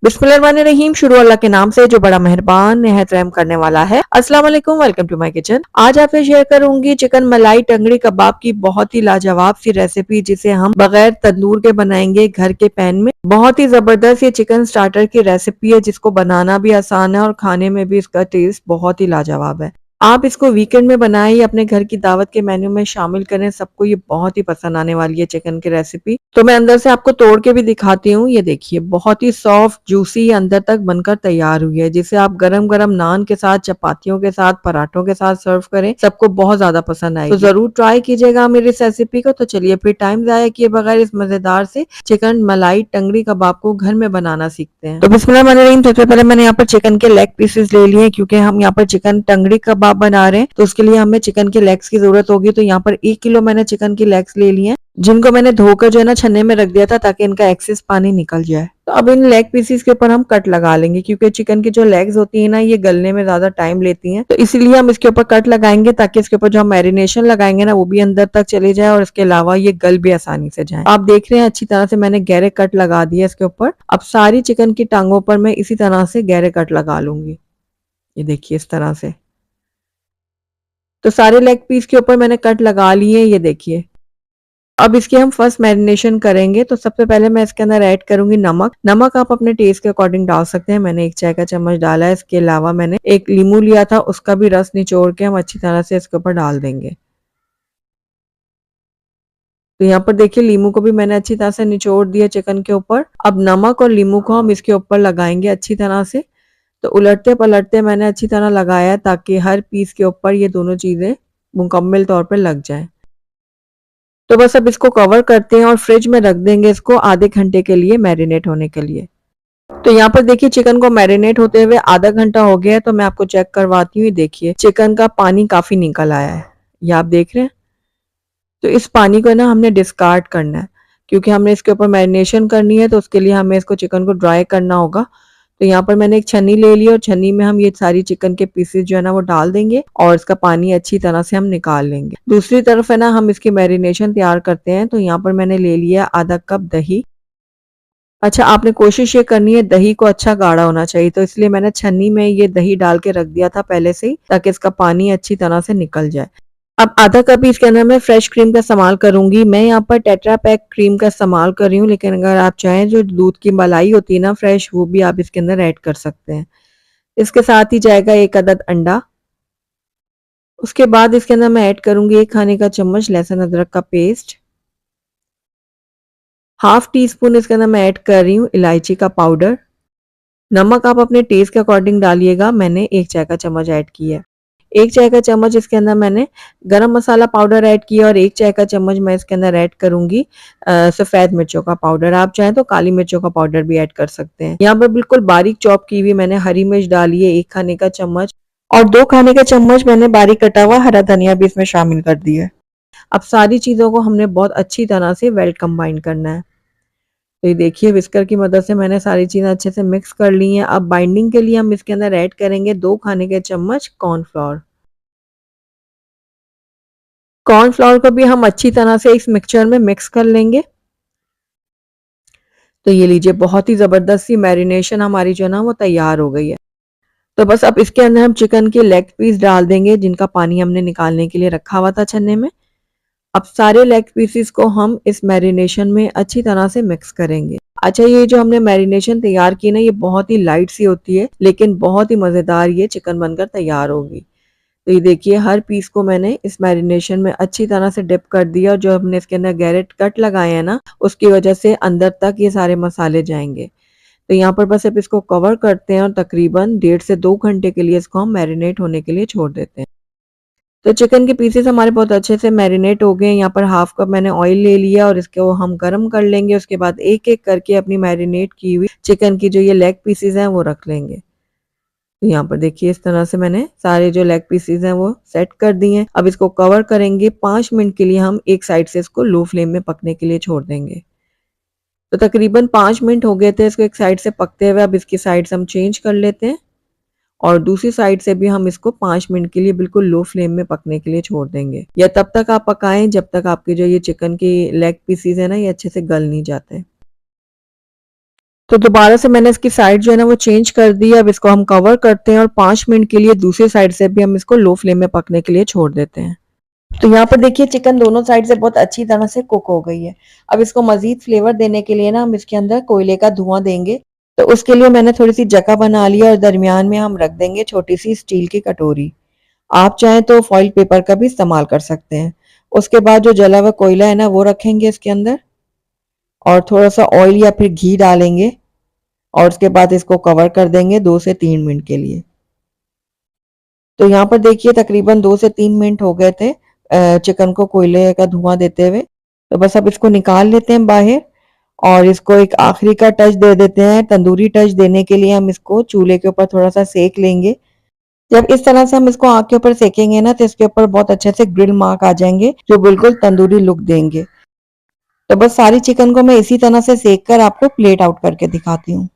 बिस्मिल्लाहिर्रहमानिर्रहीम। शुरू अल्लाह के नाम से जो बड़ा मेहरबान निहायत रहम करने वाला है। अस्सलाम वालेकुम, वेलकम टू माय किचन। आज आपसे शेयर करूंगी चिकन मलाई टंगड़ी कबाब की बहुत ही लाजवाब सी रेसिपी, जिसे हम बगैर तंदूर के बनाएंगे घर के पैन में। बहुत ही जबरदस्त ये चिकन स्टार्टर की रेसिपी है, जिसको बनाना भी आसान है और खाने में भी इसका टेस्ट बहुत ही लाजवाब है। आप इसको वीकेंड में बनाएं या अपने घर की दावत के मेन्यू में शामिल करें, सबको ये बहुत ही पसंद आने वाली है चिकन की रेसिपी। तो मैं अंदर से आपको तोड़ के भी दिखाती हूँ। ये देखिए, बहुत ही सॉफ्ट जूसी अंदर तक बनकर तैयार हुई है, जिसे आप गरम गरम नान के साथ, चपातियों के साथ, पराठों के साथ सर्व करें, सबको बहुत ज्यादा पसंद आएगी। तो जरूर ट्राई कीजिएगा मेरी इस रेसिपी को। तो चलिए फिर टाइम जाया किए बगैर इस मजेदार से चिकन मलाई टंगड़ी कबाब को घर में बनाना सीखते हैं। तो बिस्मिल्लाहिर्रहमानिर्रहीम। सबसे पहले मैंने यहाँ पर चिकन के लेग पीसेस ले लिए, क्योंकि हम यहाँ पर चिकन टंगड़ी कबाब बना रहे हैं, तो उसके लिए हमें चिकन के लेग्स की जरूरत होगी। तो यहाँ पर 1 किलो मैंने चिकन की लेग्स ले लिए हैं, जिनको मैंने धोकर जो है ना छन्ने में रख दिया था, ताकि इनका एक्सेस पानी निकल जाए। तो अब इन लेग पीसेस के ऊपर हम कट लगा लेंगे, क्योंकि चिकन की जो लेग्स होती है ना, ये गलने में ज्यादा टाइम लेती हैं, तो इसीलिए हम इसके ऊपर कट लगाएंगे, ताकि इसके ऊपर जो हम मैरिनेशन लगाएंगे ना, वो भी अंदर तक चले जाए और इसके अलावा ये गल भी आसानी से जाए। आप देख रहे हैं अच्छी तरह से मैंने गहरे कट लगा दिए इसके ऊपर। अब सारी चिकन की टांगों पर मैं इसी तरह से गहरे कट लगा लूंगी। ये देखिए इस तरह से। तो सारे लेग पीस के ऊपर मैंने कट लगा लिए, ये देखिए। अब इसकी हम फर्स्ट मैरिनेशन करेंगे। तो सबसे पहले मैं इसके अंदर ऐड करूंगी नमक। नमक आप अपने टेस्ट के अकॉर्डिंग डाल सकते हैं। मैंने 1 चाय का चम्मच डाला है। इसके अलावा मैंने एक लीमू लिया था, उसका भी रस निचोड़ के हम अच्छी तरह से इसके ऊपर डाल देंगे। तो यहाँ पर देखिए, लीमू को भी मैंने अच्छी तरह से निचोड़ दिया चिकन के ऊपर। अब नमक और लीमू को हम इसके ऊपर लगाएंगे अच्छी तरह से। तो उलटते पलटते मैंने अच्छी तरह लगाया, ताकि हर पीस के ऊपर ये दोनों चीजें मुकम्मल तौर पर लग जाएं। तो बस अब इसको कवर करते हैं और फ्रिज में रख देंगे इसको आधे घंटे के लिए मैरिनेट होने के लिए। तो यहाँ पर देखिए, चिकन को मैरिनेट होते हुए आधा घंटा हो गया है। तो मैं आपको चेक करवाती हूँ। देखिए चिकन का पानी काफी निकल आया है, ये आप देख रहे हैं। तो इस पानी को ना हमने डिस्कार्ड करना है, क्योंकि हमने इसके ऊपर मैरिनेशन करनी है, तो उसके लिए हमें इसको चिकन को ड्राई करना होगा। तो यहाँ पर मैंने एक छन्नी ले ली और छन्नी में हम ये सारी चिकन के पीसेस जो है ना वो डाल देंगे और इसका पानी अच्छी तरह से हम निकाल लेंगे। दूसरी तरफ है ना, हम इसकी मैरिनेशन तैयार करते हैं। तो यहाँ पर मैंने ले लिया आधा कप दही। अच्छा, आपने कोशिश ये करनी है दही को अच्छा गाढ़ा होना चाहिए, तो इसलिए मैंने छन्नी में ये दही डाल के रख दिया था पहले से ही, ताकि इसका पानी अच्छी तरह से निकल जाए। अब आधा कप ही इसके अंदर मैं फ्रेश क्रीम का इस्तेमाल करूंगी। मैं यहाँ पर टेट्रा पैक क्रीम का इस्तेमाल कर रही हूँ, लेकिन अगर आप चाहें जो दूध की मलाई होती है ना फ्रेश, वो भी आप इसके अंदर ऐड कर सकते हैं। इसके साथ ही जाएगा 1 अदद अंडा। उसके बाद इसके अंदर मैं ऐड करूंगी 1 खाने का चम्मच लहसुन अदरक का पेस्ट। हाफ टी स्पून इसके अंदर मैं ऐड कर रही हूँ इलायची का पाउडर। नमक आप अपने टेस्ट के अकॉर्डिंग डालिएगा। मैंने 1 चाय का चम्मच ऐड किया है। 1 चाय का चम्मच इसके अंदर मैंने गरम मसाला पाउडर ऐड किया और 1 चाय का चम्मच मैं इसके अंदर ऐड करूंगी सफेद मिर्चों का पाउडर। आप चाहें तो काली मिर्चों का पाउडर भी ऐड कर सकते हैं। यहाँ पर बिल्कुल बारीक चॉप की हुई मैंने हरी मिर्च डाली है 1 खाने का चम्मच, और 2 खाने का चम्मच मैंने बारीक कटा हुआ हरा धनिया भी इसमें शामिल कर दिया है। अब सारी चीजों को हमने बहुत अच्छी तरह से वेल कंबाइन करना है। तो ये देखिए, विस्कर की मदद से मैंने सारी चीज़ें अच्छे से मिक्स कर ली हैं। अब बाइंडिंग के लिए हम इसके अंदर ऐड करेंगे 2 खाने के चम्मच कॉर्नफ्लोर। कॉर्नफ्लोर को भी हम अच्छी तरह से इस मिक्सचर में मिक्स कर लेंगे। तो ये लीजिए, बहुत ही ज़बरदस्त सी मैरिनेशन हमारी जो है ना वो तैयार हो गई है। तो बस अब इसके अंदर हम चिकन के लेग पीस डाल देंगे, जिनका पानी हमने निकालने के लिए रखा हुआ था छन्ने में। अब सारे लेग पीसेस को हम इस मैरिनेशन में अच्छी तरह से मिक्स करेंगे। अच्छा, ये जो हमने मैरिनेशन तैयार की ना, ये बहुत ही लाइट सी होती है, लेकिन बहुत ही मजेदार ये चिकन बनकर तैयार होगी। तो ये देखिए, हर पीस को मैंने इस मैरिनेशन में अच्छी तरह से डिप कर दिया, और जो हमने इसके अंदर गैरेट कट लगाए हैं ना, उसकी वजह से अंदर तक ये सारे मसाले जाएंगे। तो यहाँ पर बस अब इसको कवर करते हैं और तकरीबन 1.5 से 2 घंटे के लिए इसको हम मैरिनेट होने के लिए छोड़ देते हैं। तो चिकन के पीसेस हमारे बहुत अच्छे से मैरिनेट हो गए हैं। यहाँ पर हाफ कप मैंने ऑयल ले लिया और इसको हम गरम कर लेंगे। उसके बाद एक एक करके अपनी मैरिनेट की हुई चिकन की जो ये लेग पीसेस हैं वो रख लेंगे। तो यहाँ पर देखिए, इस तरह से मैंने सारे जो लेग पीसेस हैं वो सेट कर दिए हैं। अब इसको कवर करेंगे 5 मिनट के लिए। हम एक साइड से इसको लो फ्लेम में पकने के लिए छोड़ देंगे। तो तकरीबन 5 मिनट हो गए थे इसको एक साइड से पकते हुए। अब इसकी साइड से हम चेंज कर लेते हैं और दूसरी साइड से भी हम इसको 5 मिनट के लिए बिल्कुल लो फ्लेम में पकने के लिए छोड़ देंगे, या तब तक आप पकाएं जब तक आपके जो ये चिकन की लेग पीसीज है ना, ये अच्छे से गल नहीं जाते। तो दोबारा से मैंने इसकी साइड जो है ना वो चेंज कर दी। अब इसको हम कवर करते हैं और 5 मिनट के लिए दूसरी साइड से भी हम इसको लो फ्लेम में पकने के लिए छोड़ देते हैं। तो यहाँ पर देखिए चिकन दोनों साइड से बहुत अच्छी तरह से कुक हो गई है। अब इसको मजीद फ्लेवर देने के लिए ना हम इसके अंदर कोयले का धुआं देंगे। तो उसके लिए मैंने थोड़ी सी जगह बना ली और दरमियान में हम रख देंगे छोटी सी स्टील की कटोरी। आप चाहें तो फॉइल पेपर का भी इस्तेमाल कर सकते हैं। उसके बाद जो जला हुआ कोयला है ना वो रखेंगे इसके अंदर और थोड़ा सा ऑयल या फिर घी डालेंगे और उसके बाद इसको कवर कर देंगे 2 से 3 मिनट के लिए। तो यहाँ पर देखिए तकरीबन 2 से 3 मिनट हो गए थे चिकन को कोयले का धुआं देते हुए। तो बस अब इसको निकाल लेते हैं बाहर और इसको एक आखिरी का टच दे देते हैं। तंदूरी टच देने के लिए हम इसको चूल्हे के ऊपर थोड़ा सा सेक लेंगे। जब इस तरह से हम इसको आग के ऊपर सेकेंगे ना तो इसके ऊपर बहुत अच्छे से ग्रिल मार्क आ जाएंगे जो बिल्कुल तंदूरी लुक देंगे। तो बस सारी चिकन को मैं इसी तरह से सेक कर आपको प्लेट आउट करके दिखाती हूँ।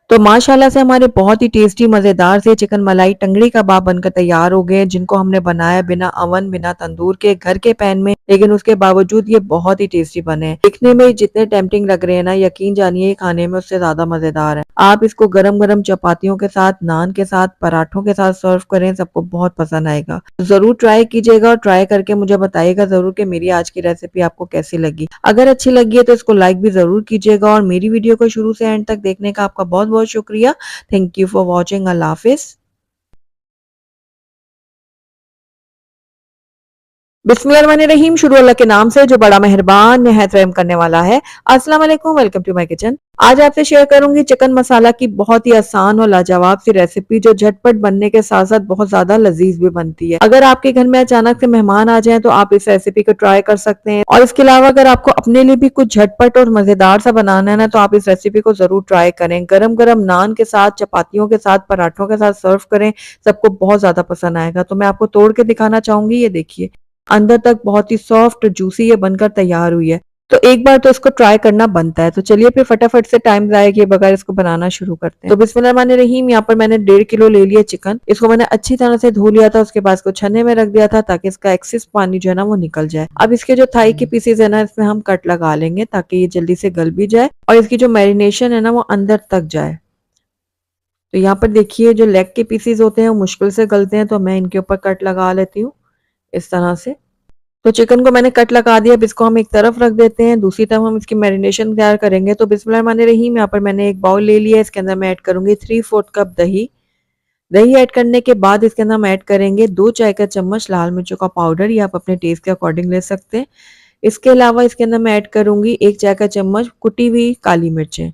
तो माशाल्लाह से हमारे बहुत ही टेस्टी मज़ेदार से चिकन मलाई टंगड़ी कबाब बनकर तैयार हो गए, जिनको हमने बनाया बिना अवन बिना तंदूर के घर के पैन में, लेकिन उसके बावजूद ये बहुत ही टेस्टी बने हैं। दिखने में जितने टेम्पटिंग लग रहे हैं ना, यकीन जानिए ये खाने में उससे ज्यादा मजेदार है। आप इसको गरम गरम चपातियों के साथ, नान के साथ, पराठों के साथ सर्व करें, सबको बहुत पसंद आएगा। तो जरूर ट्राई कीजिएगा और ट्राई करके मुझे बताइएगा जरूर कि मेरी आज की रेसिपी आपको कैसी लगी। अगर अच्छी लगी है तो इसको लाइक भी जरूर कीजिएगा और मेरी वीडियो को शुरू से एंड तक देखने का आपका बहुत बहुत शुक्रिया। Thank you for watching. अल्लाह हाफिज। बिस्मिल्लाहिर्रहमानिर्रहीम। शुरू अल्लाह के नाम से जो बड़ा मेहरबान निहायत रहम करने वाला है। अस्सलाम वालेकुम, वेलकम टू माय किचन। आज आपसे शेयर करूंगी चिकन मसाला की बहुत ही आसान और लाजवाब सी रेसिपी, जो झटपट बनने के साथ साथ बहुत ज्यादा लजीज भी बनती है। अगर आपके घर में अचानक से मेहमान आ जाएं तो आप इस रेसिपी को ट्राई कर सकते हैं। और इसके अलावा अगर आपको अपने लिए भी कुछ झटपट और मजेदार सा बनाना है ना, तो आप इस रेसिपी को जरूर ट्राई करें। गरम गरम नान के साथ, चपातियों के साथ, पराठों के साथ सर्व करें, सबको बहुत ज्यादा पसंद आएगा। तो मैं आपको तोड़ के दिखाना चाहूंगी। ये देखिए अंदर तक बहुत ही सॉफ्ट जूसी ये बनकर तैयार हुई है। तो एक बार तो इसको ट्राई करना बनता है। तो चलिए फिर फटाफट से टाइम जाए किए बगैर इसको बनाना शुरू करते हैं। तो बिस्मिल्लाहिर्रहमानिर्रहीम। यहाँ पर मैंने 1.5 किलो ले लिया चिकन। इसको मैंने अच्छी तरह से धो लिया था, उसके बाद इसको छन्ने में रख दिया था ताकि इसका एक्सेस पानी जो है ना वो निकल जाए। अब इसके जो थाई के पीसेज है ना, इसमें हम कट लगा लेंगे ताकि ये जल्दी से गल भी जाए और इसकी जो मैरिनेशन है ना वो अंदर तक जाए। तो यहाँ पर देखिए जो लेग के पीसेज होते हैं वो मुश्किल से गलते हैं, तो मैं इनके ऊपर कट लगा लेती हूँ इस तरह से। तो चिकन को मैंने कट लगा दिया। अब इसको हम एक तरफ रख देते हैं, दूसरी तरफ हम इसकी मैरिनेशन तैयार करेंगे। तो बिस्मिल्लाहिर्रहमानिर्रहीम। यहाँ पर मैंने एक बाउल ले लिया है, इसके अंदर मैं ऐड करूंगी 3/4 कप दही। दही ऐड करने के बाद इसके अंदर हम ऐड करेंगे 2 चाय का चम्मच लाल मिर्चों का पाउडर, या आप अपने टेस्ट के अकॉर्डिंग ले सकते हैं। इसके अलावा इसके अंदर मैं ऐड करूंगी 1 चाय का चम्मच कुटी हुई काली मिर्चें।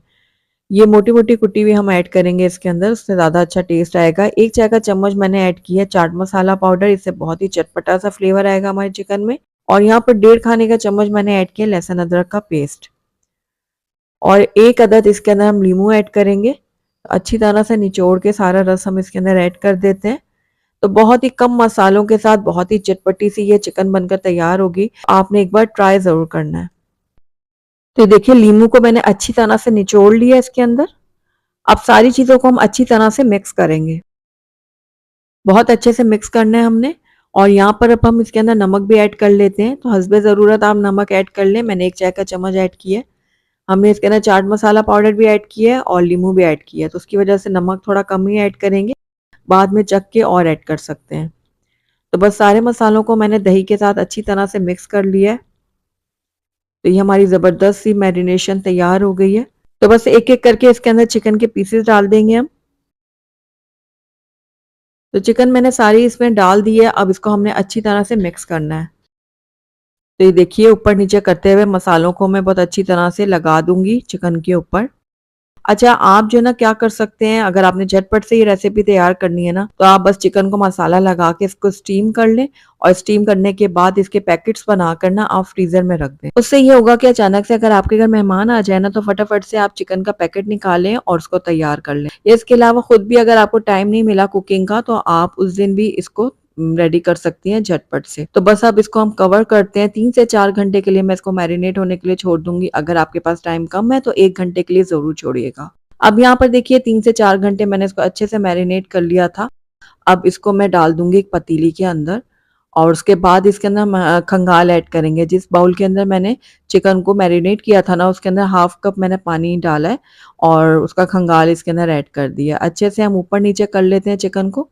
ये मोटी मोटी कुटी हुई हम ऐड करेंगे इसके अंदर, उससे ज्यादा अच्छा टेस्ट आएगा। 1 चाय का चम्मच मैंने ऐड किया चाट मसाला पाउडर, इससे बहुत ही चटपटा सा फ्लेवर आएगा हमारे चिकन में। और यहाँ पर 1.5 खाने का चम्मच मैंने ऐड किया लहसुन अदरक का पेस्ट और 1 अदद इसके अंदर हम लीमू ऐड करेंगे। अच्छी तरह से निचोड़ के सारा रस हम इसके अंदर ऐड कर देते हैं। तो बहुत ही कम मसालों के साथ बहुत ही चटपटी सी ये चिकन बनकर तैयार होगी। आपने एक बार ट्राई जरूर करना है। तो देखिए लीमू को मैंने अच्छी तरह से निचोड़ लिया इसके अंदर। अब सारी चीजों को हम अच्छी तरह से मिक्स करेंगे, बहुत अच्छे से मिक्स करना है हमने। और यहाँ पर अब हम इसके अंदर नमक भी ऐड कर लेते हैं। तो हस्बे ज़रूरत आप नमक ऐड कर लें। मैंने 1 चाय का चम्मच ऐड किया है। हमने इसके अंदर चाट मसाला पाउडर भी ऐड किया है और लीमू भी ऐड किया है, तो उसकी वजह से नमक थोड़ा कम ही ऐड करेंगे, बाद में चख के और ऐड कर सकते हैं। तो बस सारे मसालों को मैंने दही के साथ अच्छी तरह से मिक्स कर लिया है। तो ये हमारी ज़बरदस्त सी मैरिनेशन तैयार हो गई है। तो बस एक एक करके इसके अंदर चिकन के पीसेस डाल देंगे हम। तो चिकन मैंने सारी इसमें डाल दी है। अब इसको हमने अच्छी तरह से मिक्स करना है। तो ये देखिए ऊपर नीचे करते हुए मसालों को मैं बहुत अच्छी तरह से लगा दूंगी चिकन के ऊपर। अच्छा आप जो ना क्या कर सकते हैं, अगर आपने झटपट से ये रेसिपी तैयार करनी है ना, तो आप बस चिकन को मसाला लगा के इसको स्टीम कर लें और स्टीम करने के बाद इसके पैकेट्स बनाकर ना आप फ्रीजर में रख दें। उससे ये होगा कि अचानक से अगर आपके घर मेहमान आ जाए ना, तो फटाफट से आप चिकन का पैकेट निकालें और उसको तैयार कर लें। इसके अलावा खुद भी अगर आपको टाइम नहीं मिला कुकिंग का, तो आप उस दिन भी इसको रेडी कर सकती हैं झटपट से। तो बस अब इसको हम कवर करते हैं। 3 से 4 घंटे के लिए मैं इसको मैरिनेट होने के लिए छोड़ दूंगी। अगर आपके पास टाइम कम है तो 1 घंटे के लिए जरूर छोड़िएगा। अब यहाँ पर देखिए 3 से 4 घंटे मैंने इसको अच्छे से मैरिनेट कर लिया था। अब इसको मैं डाल दूंगी एक पतीली के अंदर और उसके बाद इसके अंदर हम खंगाल ऐड करेंगे। जिस बाउल के अंदर मैंने चिकन को मैरिनेट किया था ना, उसके अंदर हाफ कप मैंने पानी डाला है और उसका खंगाल इसके अंदर ऐड कर दिया। अच्छे से हम ऊपर नीचे कर लेते हैं चिकन को।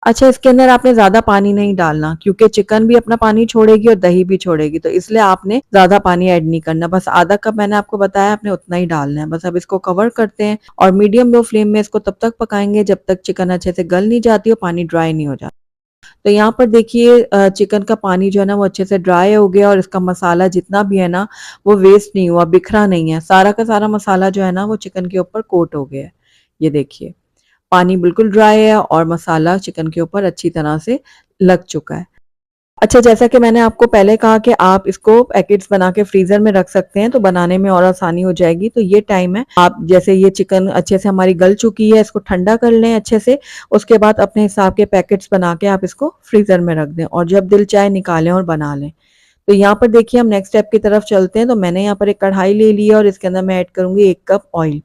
अच्छा, इसके अंदर आपने ज़्यादा पानी नहीं डालना क्योंकि चिकन भी अपना पानी छोड़ेगी और दही भी छोड़ेगी, तो इसलिए आपने ज़्यादा पानी ऐड नहीं करना। बस आधा कप मैंने आपको बताया, आपने उतना ही डालना है। बस अब इसको कवर करते हैं और मीडियम लो फ्लेम में इसको तब तक पकाएंगे जब तक चिकन अच्छे से गल नहीं जाती और पानी ड्राई नहीं हो जाता। तो यहाँ पर देखिए चिकन का पानी जो है ना वो अच्छे से ड्राई हो गया और इसका मसाला जितना भी है ना वो वेस्ट नहीं हुआ, बिखरा नहीं है। सारा का सारा मसाला जो है ना वो चिकन के ऊपर कोट हो गया है। ये देखिए, पानी बिल्कुल ड्राई है और मसाला चिकन के ऊपर अच्छी तरह से लग चुका है। अच्छा, जैसा कि मैंने आपको पहले कहा कि आप इसको पैकेट्स बना के फ्रीज़र में रख सकते हैं, तो बनाने में और आसानी हो जाएगी। तो ये टाइम है, आप जैसे ये चिकन अच्छे से हमारी गल चुकी है, इसको ठंडा कर लें अच्छे से। उसके बाद अपने हिसाब के पैकेट्स बना के आप इसको फ्रीज़र में रख दें और जब दिल चाहे निकालें और बना लें। तो यहाँ पर देखिए हम नेक्स्ट स्टेप की तरफ चलते हैं। तो मैंने यहाँ पर एक कढ़ाई ले ली है और इसके अंदर मैं ऐड करूँगी 1 कप ऑयल।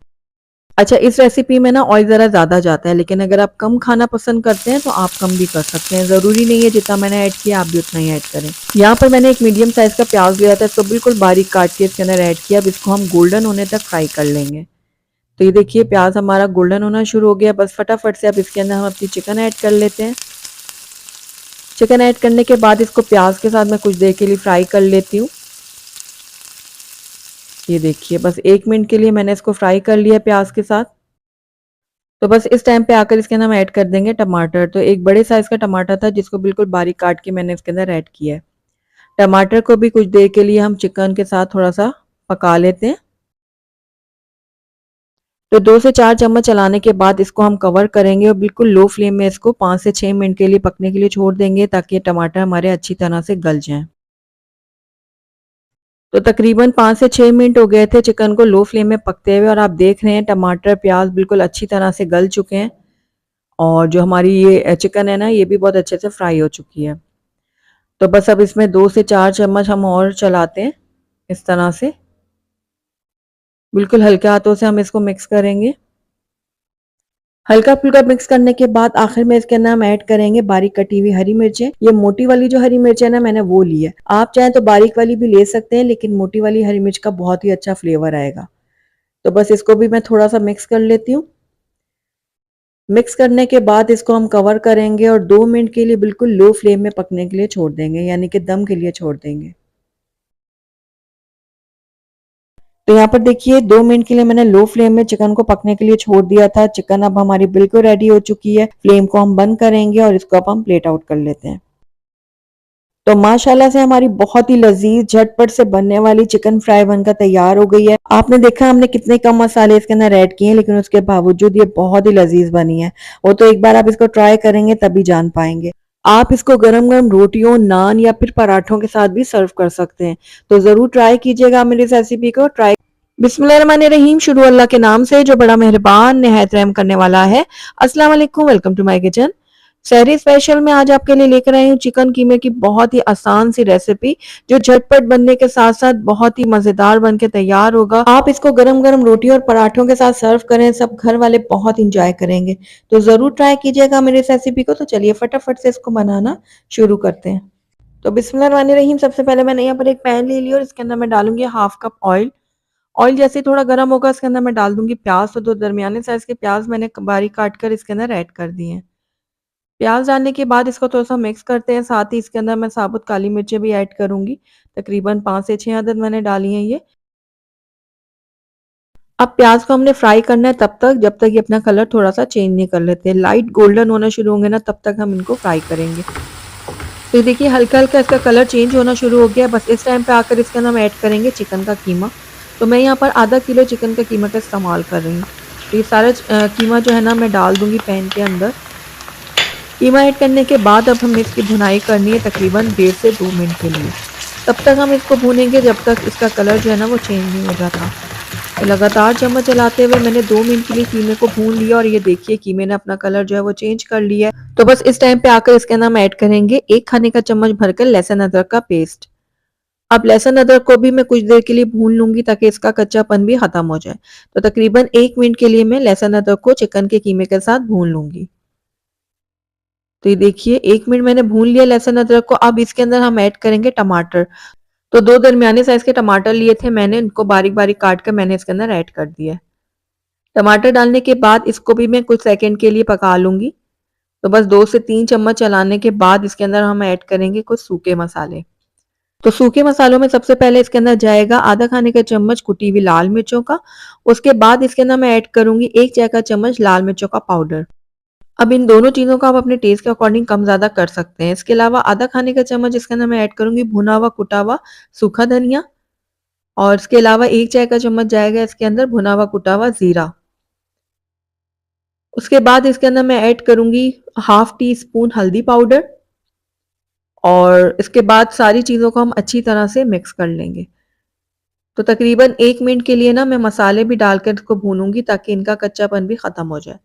अच्छा, इस रेसिपी में ना ऑयल ज़रा ज़्यादा जाता है, लेकिन अगर आप कम खाना पसंद करते हैं तो आप कम भी कर सकते हैं। ज़रूरी नहीं है जितना मैंने ऐड किया आप भी उतना ही ऐड करें। यहाँ पर मैंने एक मीडियम साइज़ का प्याज लिया था, इसको बिल्कुल बारीक काट के इसके अंदर ऐड किया। अब इसको हम गोल्डन होने तक फ्राई कर लेंगे। तो ये देखिए प्याज हमारा गोल्डन होना शुरू हो गया। बस फटाफट से अब इसके अंदर हम अपनी चिकन ऐड कर लेते हैं। चिकन ऐड करने के बाद इसको प्याज के साथ मैं कुछ देर के लिए फ्राई कर लेती हूँ। ये देखिए बस 1 मिनट के लिए मैंने इसको फ्राई कर लिया प्याज के साथ। तो बस इस टाइम पे आकर इसके अंदर हम ऐड कर देंगे टमाटर। तो एक बड़े साइज़ का टमाटर था जिसको बिल्कुल बारीक काट के मैंने इसके अंदर ऐड किया है। टमाटर को भी कुछ देर के लिए हम चिकन के साथ थोड़ा-सा पका लेते हैं। तो 2 से 4 चम्मच चलाने के बाद इसको हम कवर करेंगे और बिल्कुल लो फ्लेम में इसको 5 से 6 मिनट के लिए पकने के लिए छोड़ देंगे ताकि ये टमाटर हमारे अच्छी तरह से गल जाएँ। तो तकरीबन 5 से 6 मिनट हो गए थे चिकन को लो फ्लेम में पकते हुए और आप देख रहे हैं टमाटर, प्याज़ बिल्कुल अच्छी तरह से गल चुके हैं और जो हमारी ये चिकन है ना ये भी बहुत अच्छे से फ्राई हो चुकी है। तो बस अब इसमें 2 से 4 चम्मच हम और चलाते हैं इस तरह से। बिल्कुल हल्के हाथों से हम इसको मिक्स करेंगे। हल्का-फुल्का मिक्स करने के बाद आखिर में इसके अंदर हम ऐड करेंगे बारीक कटी हुई हरी मिर्चें। ये मोटी वाली जो हरी मिर्च है ना मैंने वो ली है। आप चाहें तो बारीक वाली भी ले सकते हैं लेकिन मोटी वाली हरी मिर्च का बहुत ही अच्छा फ्लेवर आएगा। तो बस इसको भी मैं थोड़ा-सा मिक्स कर लेती हूँ। मिक्स करने के बाद इसको हम कवर करेंगे और 2 मिनट के लिए बिल्कुल लो फ्लेम में पकने के लिए छोड़ देंगे, यानी कि दम के लिए छोड़ देंगे। तो यहाँ पर देखिए 2 मिनट के लिए मैंने लो फ्लेम में चिकन को पकने के लिए छोड़ दिया था। चिकन अब हमारी बिल्कुल रेडी हो चुकी है। फ्लेम को हम बंद करेंगे और इसको अब हम प्लेट आउट कर लेते हैं। तो माशाल्लाह से हमारी बहुत ही लजीज झटपट से बनने वाली चिकन फ्राई बनकर तैयार हो गई है। आपने देखा हमने कितने कम मसाले इसके अंदर ऐड किए हैं लेकिन उसके बावजूद ये बहुत ही लजीज बनी है। वो तो एक बार आप इसको ट्राई करेंगे तभी जान पाएंगे। आप इसको गरम-गरम रोटियों, नान या फिर पराठों के साथ भी सर्व कर सकते हैं। तो ज़रूर ट्राई कीजिएगा मेरी इस रेसिपी को। बिस्मिल्लाहिर्रहमानिर्रहीम, शुरू अल्लाह के नाम से जो बड़ा मेहरबान निहायत रहम करने वाला है। अस्सलाम वालेकुम, वेलकम टू माय किचन। शहरी स्पेशल में आज आपके लिए लेकर आई हूँ चिकन कीमे की बहुत ही आसान सी रेसिपी जो झटपट बनने के साथ साथ बहुत ही मजेदार बन के तैयार होगा। आप इसको गरम गरम रोटी और पराठों के साथ सर्व करें, सब घर वाले बहुत इंजॉय करेंगे। तो जरूर ट्राई कीजिएगा मेरी इस रेसिपी को। तो चलिए फटाफट से इसको बनाना शुरू करते हैं। तो बिस्मिल्लाहिर्रहमानिर्रहीम, सबसे पहले मैंने यहाँ पर एक पैन ले लिया और इसके अंदर मैं डालूंगी हाफ कप ऑयल। ऑयल जैसे ही थोड़ा गर्म होगा इसके अंदर मैं डाल दूंगी प्याज। तो 2 दरमियाने साइज के प्याज मैंने बारीक काट कर इसके अंदर ऐड कर दिए हैं। प्याज डालने के बाद इसको थोड़ा-सा मिक्स करते हैं। साथ ही इसके अंदर मैं साबुत काली मिर्चें भी ऐड करूँगी। तकरीबन 5 से 6 अदद मैंने डाली हैं ये। अब प्याज को हमने फ्राई करना है तब तक जब तक ये अपना कलर थोड़ा-सा चेंज नहीं कर लेते। लाइट गोल्डन होना शुरू होंगे ना तब तक हम इनको फ्राई करेंगे। तो ये देखिए हल्का-हल्का इसका कलर चेंज होना शुरू हो गया है। बस इस टाइम पे आकर इसके अंदर हम ऐड करेंगे चिकन का कीमा। तो मैं यहाँ पर आधा किलो चिकन का कीमा का इस्तेमाल कर रही हूँ। तो ये सारा कीमा जो है ना मैं डाल दूँगी पैन के अंदर। कीमा ऐड करने के बाद अब हमें इसकी भुनाई करनी है तकरीबन 1.5 से 2 मिनट के लिए। तब तक हम इसको भूनेंगे जब तक इसका कलर जो है ना वो चेंज नहीं हो जाता। तो लगातार चम्मच चलाते हुए मैंने 2 मिनट के लिए कीमे को भून लिया और ये देखिए कीमे ने अपना कलर जो है वो चेंज कर लिया है। तो बस इस टाइम पे आकर इसके अंदर हम ऐड करेंगे 1 खाने का चम्मच भरकर लहसुन अदरक का पेस्ट। अब लहसुन अदरक को भी मैं कुछ देर के लिए भून लूंगी ताकि इसका कच्चापन भी खत्म हो जाए। तो तकरीबन 1 मिनट के लिए मैं लहसुन अदरक को चिकन के कीमे के साथ भून लूंगी। तो ये देखिए 1 मिनट मैंने भून लिया लहसुन अदरक को। अब इसके अंदर हम ऐड करेंगे टमाटर। तो 2 दरमियाने साइज़ के टमाटर लिए थे मैंने, इनको बारीक-बारीक काट कर मैंने इसके अंदर ऐड कर दिया है। टमाटर डालने के बाद इसको भी मैं कुछ सेकंड के लिए पका लूँगी। तो बस 2 से 3 चम्मच चलाने के बाद इसके अंदर हम ऐड करेंगे कुछ सूखे मसाले। तो सूखे मसालों में सबसे पहले इसके अंदर जाएगा आधा खाने का चम्मच कुटी हुई लाल मिर्चों का। उसके बाद इसके अंदर मैं ऐड करूँगी 1 चाय का चम्मच लाल मिर्चों का पाउडर। अब इन दोनों चीज़ों को आप अपने टेस्ट के अकॉर्डिंग कम-ज़्यादा कर सकते हैं। इसके अलावा आधा खाने का चम्मच इसके अंदर मैं ऐड करूँगी भुना हुआ कुटा हुआ सूखा धनिया और इसके अलावा 1 चाय का चम्मच जाएगा इसके अंदर भुना हुआ कुटा हुआ ज़ीरा। उसके बाद इसके अंदर मैं ऐड करूँगी हाफ टी स्पून हल्दी पाउडर और इसके बाद सारी चीज़ों को हम अच्छी तरह से मिक्स कर लेंगे। तो तकरीबन 1 मिनट के लिए ना मैं मसाले भी डालकर इसको भूनूँगी ताकि इनका कच्चापन भी ख़त्म हो जाए।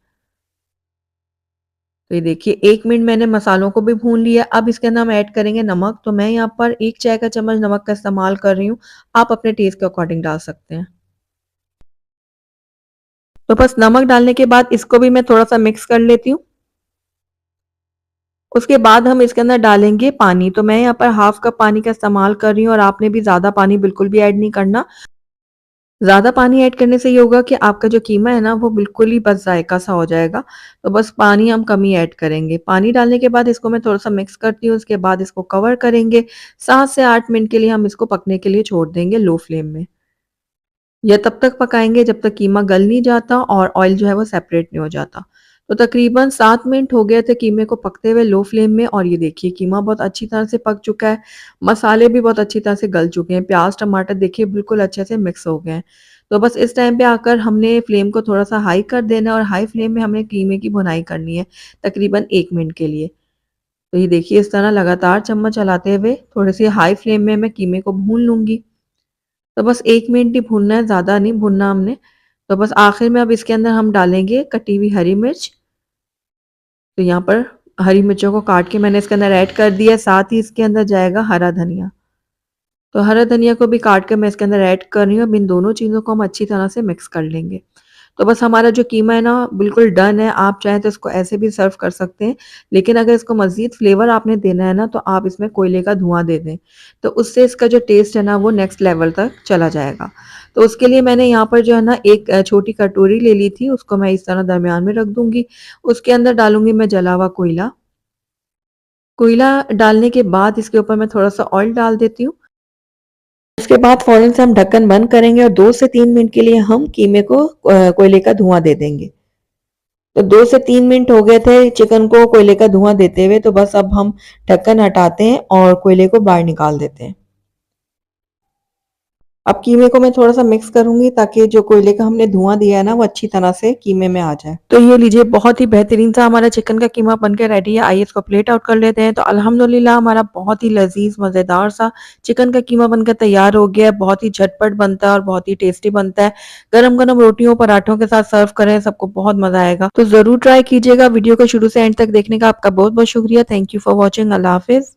तो ये देखिए 1 मिनट मैंने मसालों को भी भून लिया। अब इसके अंदर हम ऐड करेंगे नमक। तो मैं यहाँ पर 1 चाय का चम्मच नमक का इस्तेमाल कर रही हूँ। आप अपने टेस्ट के अकॉर्डिंग डाल सकते हैं। तो बस नमक डालने के बाद इसको भी मैं थोड़ा-सा मिक्स कर लेती हूँ। उसके बाद हम इसके अंदर डालेंगे पानी। तो मैं यहाँ पर हाफ कप पानी का इस्तेमाल कर रही हूँ और आपने भी ज़्यादा पानी बिल्कुल भी ऐड नहीं करना। ज़्यादा पानी ऐड करने से ये होगा कि आपका जो कीमा है ना वो बिल्कुल ही बस जायका सा हो जाएगा। तो बस पानी हम कम ही ऐड करेंगे। पानी डालने के बाद इसको मैं थोड़ा-सा मिक्स करती हूँ, उसके बाद इसको कवर करेंगे। 7 से 8 मिनट के लिए हम इसको पकने के लिए छोड़ देंगे लो फ्लेम में। या तब तक पकाएँगे जब तक कीमा गल नहीं जाता और ऑयल जो है वो सेपरेट नहीं हो जाता। तो तकरीबन 7 मिनट हो गए थे कीमे को पकते हुए लो फ्लेम में और ये देखिए कीमा बहुत अच्छी तरह से पक चुका है। मसाले भी बहुत अच्छी तरह से गल चुके हैं। प्याज़, टमाटर देखिए बिल्कुल अच्छे से मिक्स हो गए हैं। तो बस इस टाइम पे आकर हमने फ्लेम को थोड़ा-सा हाई कर देना है और हाई फ्लेम में हमने कीमे की भुनाई करनी है तकरीबन 1 मिनट के लिए। तो ये देखिए इस तरह लगातार चम्मच चलाते हुए थोड़ी-सी हाई फ्लेम में मैं कीमे को भून लूँगी। तो बस 1 मिनट ही भूनना है, ज़्यादा नहीं भूनना हमने। तो बस आखिर में अब इसके अंदर हम डालेंगे कटी हुई हरी मिर्च। तो यहाँ पर हरी मिर्चों को काट के मैंने इसके अंदर ऐड कर दिया, साथ ही इसके अंदर जाएगा हरा धनिया। तो हरा धनिया को भी काट कर मैं इसके अंदर ऐड कर रही हूँ। अब इन दोनों चीज़ों को हम अच्छी तरह से मिक्स कर लेंगे। तो बस हमारा जो कीमा है ना बिल्कुल डन है। आप चाहें तो इसको ऐसे भी सर्व कर सकते हैं। लेकिन अगर इसको मज़ीद फ्लेवर आपने देना है ना तो आप इसमें कोयले का धुआँ दे दें। तो उससे इसका जो टेस्ट है ना वो नेक्स्ट लेवल तक चला जाएगा। तो उसके लिए मैंने यहाँ पर जो है ना एक छोटी कटोरी ले ली थी, उसको मैं इस तरह दरमियान में रख दूँगी। उसके अंदर डालूँगी मैं जला हुआ कोयला। कोयला डालने के बाद इसके ऊपर मैं थोड़ा-सा ऑयल डाल देती हूँ। उसके बाद फ़ौरन से हम ढक्कन बंद करेंगे और 2 से 3 मिनट के लिए हम कीमे को कोयले का धुआँ दे देंगे। तो 2 से 3 मिनट हो गए थे चिकन को कोयले का धुआँ देते हुए, तो बस अब हम ढक्कन हटाते हैं और कोयले को बाहर निकाल देते हैं। अब कीमे को मैं थोड़ा-सा मिक्स करूँगी ताकि जो कोयले का हमने धुआँ दिया है ना, वो अच्छी तरह से कीमे में आ जाए। तो ये लीजिए बहुत ही बेहतरीन सा हमारा चिकन का कीमा बन के रेडी है। आइए इसको प्लेट आउट कर लेते हैं। तो अल्हम्दुलिल्लाह हमारा बहुत ही लज़ीज़ मज़ेदार सा चिकन का कीमा बनकर तैयार हो गया है। बहुत ही झटपट बनता है और बहुत ही टेस्टी बनता है। गरम-गरम रोटियों, पराठों के साथ सर्व करें, सबको बहुत मज़ा आएगा। तो ज़रूर ट्राई कीजिएगा। वीडियो को शुरू से एंड तक देखने का आपका बहुत-बहुत शुक्रिया। Thank you for watching. अल्लाह हाफ़िज़।